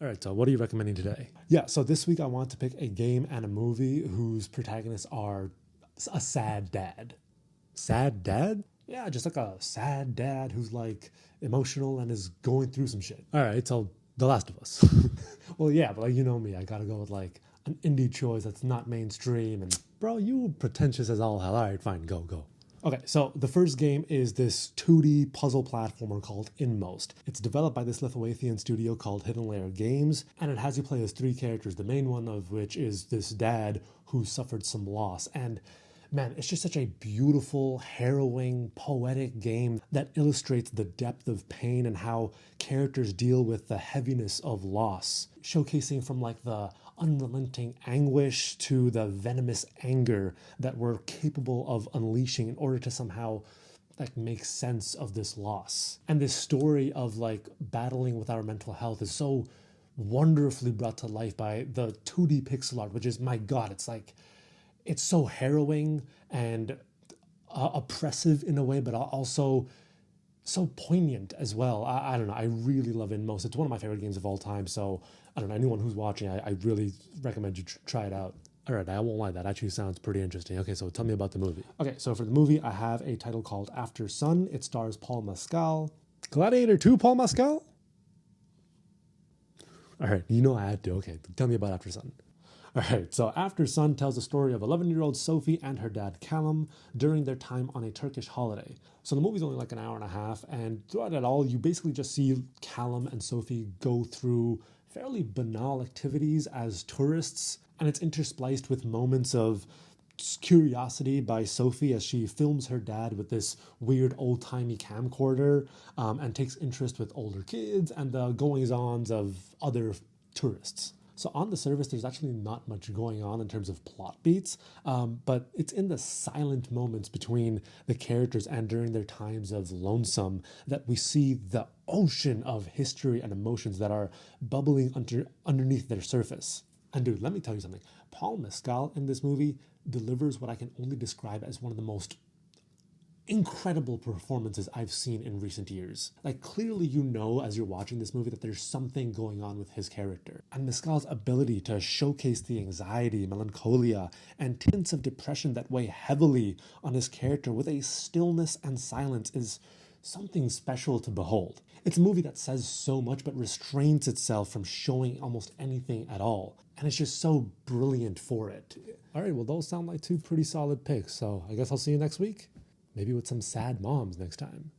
All right, so what are you recommending today? Yeah, so this week I want to pick a game and a movie whose protagonists are a sad dad. Sad dad? Yeah, just like a sad dad who's like emotional and is going through some shit. All right, so The Last of Us. Well, yeah, but like you know me, I gotta go with like an indie choice that's not mainstream. And bro, you pretentious as all hell. All right, fine, go. Okay, so the first game is this 2D puzzle platformer called Inmost. It's developed by this Lithuanian studio called Hidden Layer Games, and it has you play as three characters, the main one of which is this dad who suffered some loss. And man, it's just such a beautiful, harrowing, poetic game that illustrates the depth of pain and how characters deal with the heaviness of loss, showcasing from like the unrelenting anguish to the venomous anger that we're capable of unleashing in order to somehow like make sense of this loss. And this story of like battling with our mental health is so wonderfully brought to life by the 2D pixel art, which is, my God, it's so harrowing and oppressive in a way, but also so poignant as well. I don't know. I really love Inmost. It's one of my favorite games of all time. So I don't know. Anyone who's watching, I really recommend you try it out. All right, I won't lie. That actually sounds pretty interesting. Okay, so tell me about the movie. Okay, so for the movie, I have a title called After Sun. It stars Paul Mescal. Gladiator 2, Paul Mescal? All right, you know I had to. Okay, tell me about After Sun. All right, so After Sun tells the story of 11-year-old Sophie and her dad Callum during their time on a Turkish holiday. So the movie's only like an hour and a half, and throughout it all, you basically just see Callum and Sophie go through fairly banal activities as tourists, and it's interspliced with moments of curiosity by Sophie as she films her dad with this weird old-timey camcorder, and takes interest with older kids and the goings-ons of other tourists. So on the surface, there's actually not much going on in terms of plot beats, but it's in the silent moments between the characters and during their times of lonesome that we see the ocean of history and emotions that are bubbling underneath their surface. And dude, let me tell you something. Paul Mescal in this movie delivers what I can only describe as one of the most incredible performances I've seen in recent years. Like, clearly you know as you're watching this movie that there's something going on with his character. And Mescal's ability to showcase the anxiety, melancholia, and tints of depression that weigh heavily on his character with a stillness and silence is something special to behold. It's a movie that says so much but restrains itself from showing almost anything at all. And it's just so brilliant for it. All right, well, those sound like two pretty solid picks, so I guess I'll see you next week. Maybe with some sad moms next time.